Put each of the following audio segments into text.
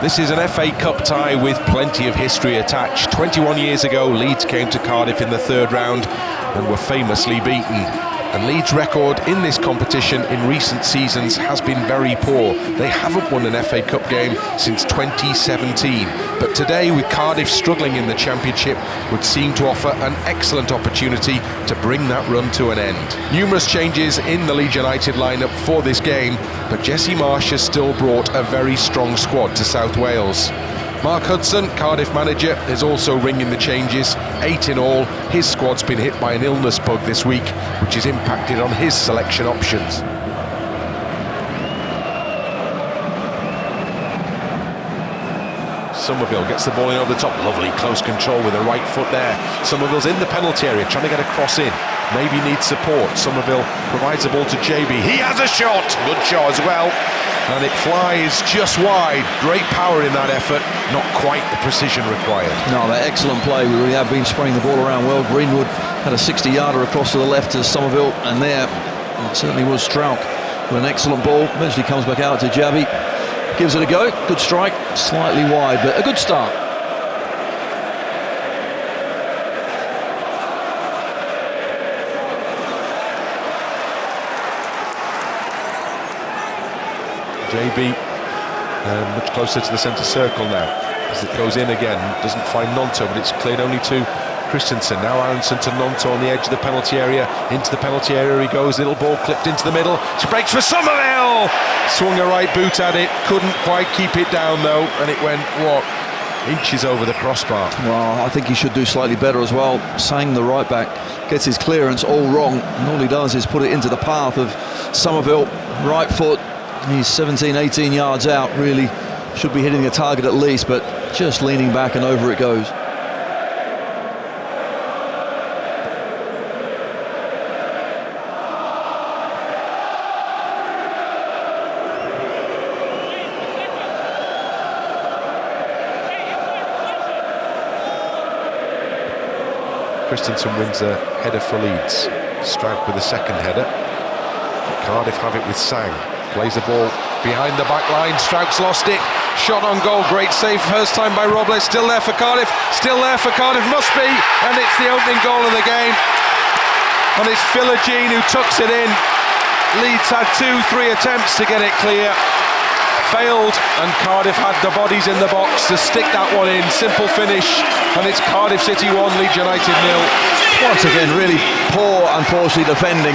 This is an FA Cup tie with plenty of history attached. 21 years ago, Leeds came to Cardiff in the third round and were famously beaten. And Leeds' record in this competition in recent seasons has been very poor. They haven't won an FA Cup game since 2017. But today, with Cardiff struggling in the Championship, would seem to offer an excellent opportunity to bring that run to an end. Numerous changes in the Leeds United lineup for this game, but Jesse Marsch has still brought a very strong squad to South Wales. Mark Hudson, Cardiff manager, is also ringing the changes, 8 in all. His squad's been hit by an illness bug this week, which has impacted on his selection options. Somerville gets the ball in over the top, lovely close control with the right foot there. Somerville's in the penalty area, trying to get a cross in, maybe needs support. Somerville provides the ball to JB, he has a shot, good shot as well, and it flies just wide. Great power in that effort, not quite the precision required. No, that excellent play. We really have been spraying the ball around well. Greenwood had a 60-yarder across to the left to Somerville, and there it certainly was Strauch with an excellent ball. Eventually comes back out to Jabi. Gives it a go, good strike, slightly wide, but a good start. JB much closer to the centre circle now, as it goes in again, doesn't find Nonto, but it's cleared only to Christensen. Now Aronson to Nonto on the edge of the penalty area. Into the penalty area he goes, little ball clipped into the middle. She breaks for Somerville! Swung a right boot at it, couldn't quite keep it down though, and it went, what, inches over the crossbar. Well, I think he should do slightly better as well. Sang, the right back, gets his clearance all wrong, and all he does is put it into the path of Somerville. Right foot, he's 17, 18 yards out, really should be hitting the target at least, but just leaning back and over it goes. Christensen wins a header for Leeds. Strauch with a second header. Cardiff have it with Sang. Plays the ball behind the back line. Strauch's lost it. Shot on goal. Great save first time by Robles. Still there for Cardiff. Still there for Cardiff. Must be. And it's the opening goal of the game. And it's Philogene who tucks it in. Leeds had 2-3 attempts to get it clear. Failed, and Cardiff had the bodies in the box to stick that one in. Simple finish, and it's Cardiff City 1, Leeds United 0. Once again, really poor, unfortunately, defending.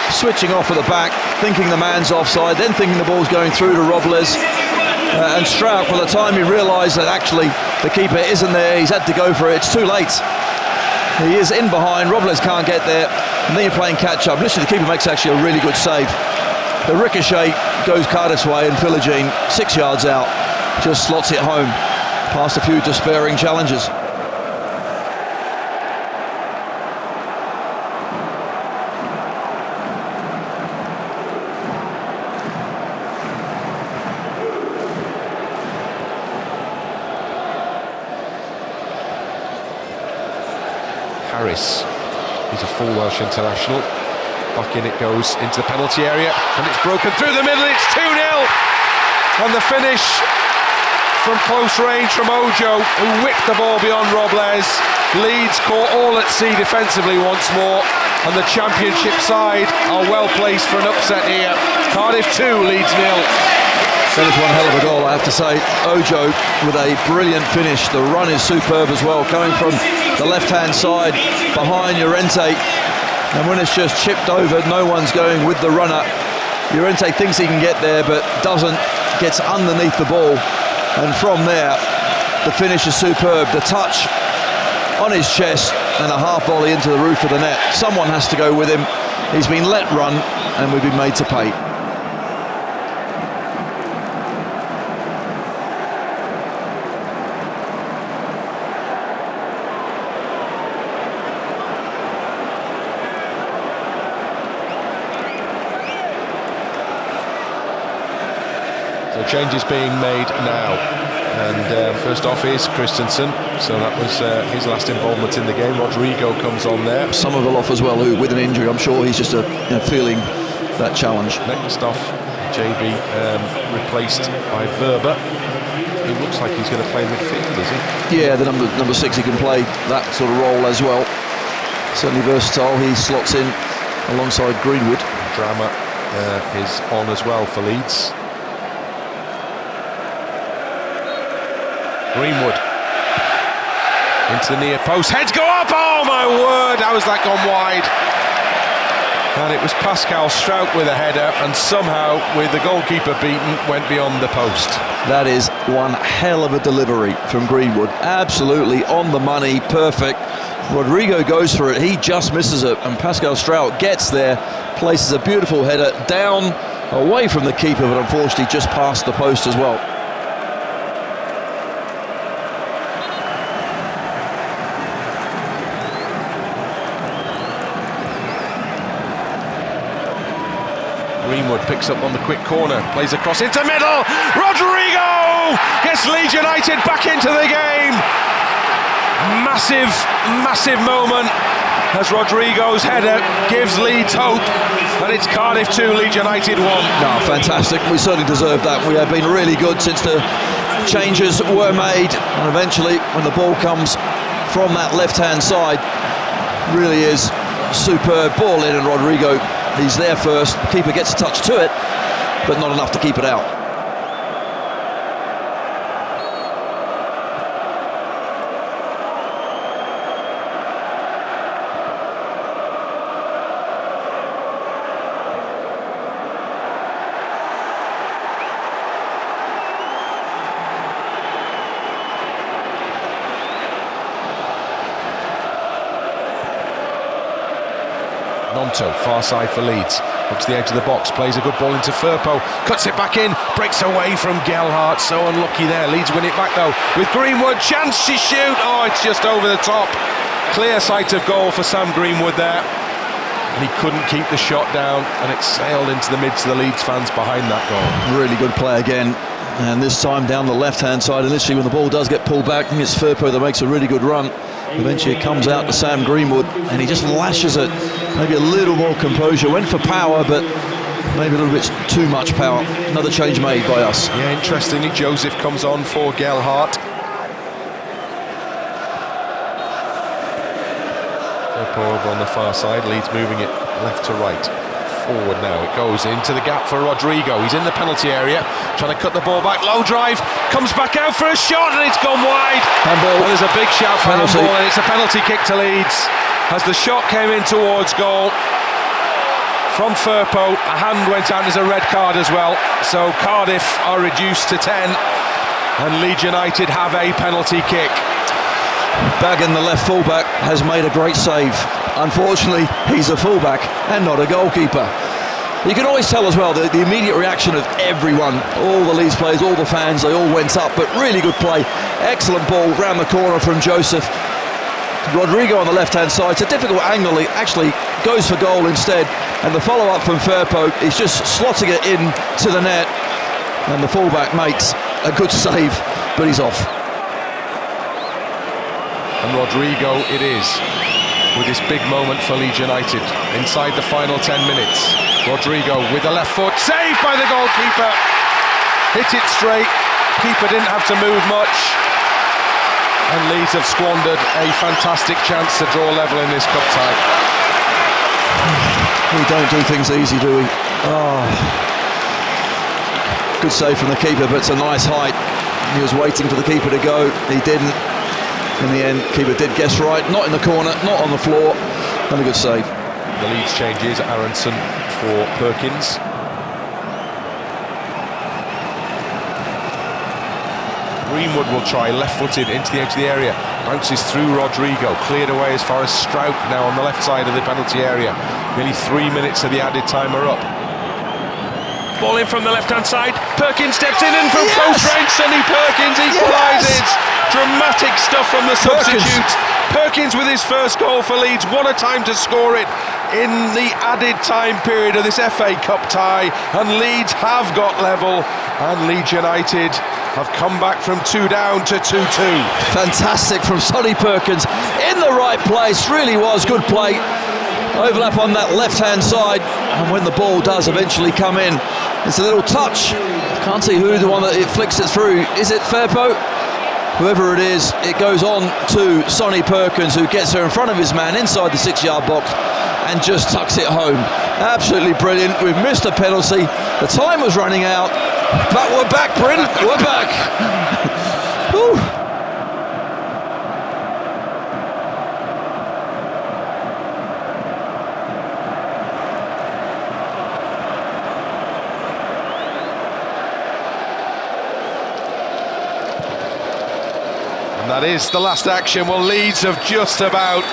Switching off at the back, thinking the man's offside, then thinking the ball's going through to Robles. And Strauch, by the time he realised that actually the keeper isn't there, he's had to go for it. It's too late. He is in behind, Robles can't get there, and then you're playing catch-up. Literally, the keeper makes actually a really good save. The ricochet goes Cardiff's way, and Philogene, 6 yards out, just slots it home past a few despairing challengers. Harris, he's a full Welsh international. Back in it goes into the penalty area, and it's broken through the middle. It's 2-0, and the finish from close range from Ojo, who whipped the ball beyond Robles. Leeds caught all at sea defensively once more, and the Championship side are well placed for an upset here. Cardiff 2, Leeds 0. That is one hell of a goal, I have to say. Ojo with a brilliant finish. The run is superb as well, coming from the left-hand side behind Llorente. And when it's just chipped over, no one's going with the runner. Llorente thinks he can get there, but doesn't, gets underneath the ball. And from there, the finish is superb. The touch on his chest and a half volley into the roof of the net. Someone has to go with him. He's been let run, and we've been made to pay. So changes being made now, and first off is Christensen, so that was his last involvement in the game. Rodrigo comes on there. Somerville off as well, who with an injury, I'm sure he's just feeling that challenge. Next off, JB replaced by Verba. It looks like he's going to play midfield, is he? Yeah, the number 6, he can play that sort of role as well. Certainly versatile. He slots in alongside Greenwood. Drama is on as well for Leeds. Greenwood into the near post, heads go up, oh my word, how has that gone wide? And it was Pascal Strout with a header, and somehow, with the goalkeeper beaten, went beyond the post. That is one hell of a delivery from Greenwood. Absolutely on the money, perfect. Rodrigo goes for it, he just misses it, and Pascal Strout gets there, places a beautiful header down, away from the keeper, but unfortunately just past the post as well. Greenwood picks up on the quick corner, plays across into middle, Rodrigo gets Leeds United back into the game. Massive, massive moment as Rodrigo's header gives Leeds hope, and it's Cardiff 2, Leeds United 1. No, fantastic, we certainly deserve that. We have been really good since the changes were made, and eventually when the ball comes from that left-hand side, really is superb. Ball in, and Rodrigo, he's there first, the keeper gets a touch to it, but not enough to keep it out. Nonto, far side for Leeds, up to the edge of the box, plays a good ball into Firpo, cuts it back in, breaks away from Gelhardt, so unlucky there. Leeds win it back though, with Greenwood, chance to shoot, oh, it's just over the top. Clear sight of goal for Sam Greenwood there, and he couldn't keep the shot down, and it sailed into the midst of the Leeds fans behind that goal. Really good play again, and this time down the left-hand side, and literally when the ball does get pulled back, I think it's Firpo that makes a really good run. Eventually it comes out to Sam Greenwood, and he just lashes it. Maybe a little more composure, went for power, but maybe a little bit too much power. Another change made by us. Yeah, interestingly, Joseph comes on for Gelhardt. Over on the far side, Leeds moving it left to right. Forward now, it goes into the gap for Rodrigo. He's in the penalty area, trying to cut the ball back, low drive, comes back out for a shot, and it's gone wide. Handball. And there's a big shout for Penalty. handball, and it's a penalty kick to Leeds. As the shot came in towards goal from Firpo, a hand went out, as a red card as well. So Cardiff are reduced to 10, and Leeds United have a penalty kick. Bagan, the left fullback, has made a great save. Unfortunately, he's a fullback and not a goalkeeper. You can always tell as well the immediate reaction of everyone, all the Leeds players, all the fans, they all went up, but really good play. Excellent ball round the corner from Joseph. Rodrigo on the left-hand side, it's a difficult angle, he actually goes for goal instead, and the follow-up from Firpo is just slotting it in to the net, and the fullback makes a good save, but he's off. And Rodrigo it is, with this big moment for Leeds United inside the final 10 minutes. Rodrigo with the left foot, saved by the goalkeeper, hit it straight, keeper didn't have to move much, and Leeds have squandered a fantastic chance to draw level in this cup tie. We don't do things easy, do we? Oh. Good save from the keeper, but it's a nice height. He was waiting for the keeper to go, he didn't. In the end, keeper did guess right, not in the corner, not on the floor, and a good save. The Leeds changes, Aronson for Perkins. Greenwood will try, left-footed into the edge of the area, bounces through Rodrigo, cleared away as far as Strout now on the left side of the penalty area. Nearly 3 minutes of the added time are up. Ball in from the left-hand side, Perkins steps in, and from close range, Sonny Perkins equalises. Yes. Dramatic stuff from the substitute. Perkins with his first goal for Leeds. What a time to score it in the added time period of this FA Cup tie. And Leeds have got level, and Leeds United have come back from 2 down to 2-2. Fantastic from Sonny Perkins, in the right place, really was good play. Overlap on that left-hand side, and when the ball does eventually come in, It's a little touch. Can't see who the one that it flicks it through. Is it Fairpo? Whoever it is, it goes on to Sonny Perkins, who gets her in front of his man inside the 6-yard box and just tucks it home. Absolutely brilliant. We've missed a penalty. The time was running out, but we're back, Bryn. We're back. Whew. And that is the last action. Well, Leeds have just about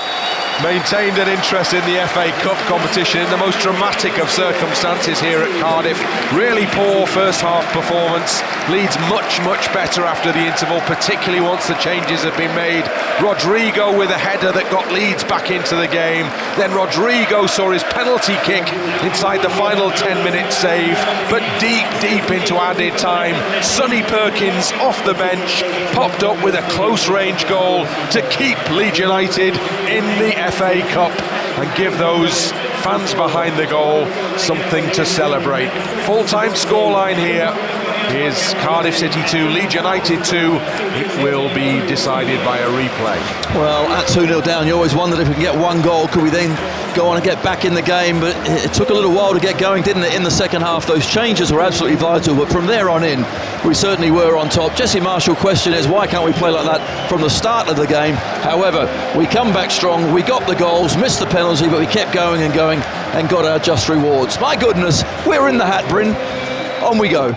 maintained an interest in the FA Cup competition in the most dramatic of circumstances here at Cardiff. Really poor first half performance. Leeds much better after the interval, particularly once the changes have been made. Rodrigo with a header that got Leeds back into the game. Then Rodrigo saw his penalty kick inside the final 10-minute save, but deep into added time, Sonny Perkins off the bench popped up with a close-range goal to keep Leeds United in the FA Cup and give those fans behind the goal something to celebrate. Full-time scoreline here is Cardiff City 2, Leeds United 2. It will be decided by a replay. Well, at 2-0 down, you always wondered if we can get one goal, could we then go on and get back in the game? But it took a little while to get going, didn't it, in the second half? Those changes were absolutely vital, but from there on in, we certainly were on top. Jesse Marshall question is, why can't we play like that from the start of the game? However, we come back strong, we got the goals, missed the penalty, but we kept going and got our just rewards. My goodness, we're in the hat, Bryn. On we go.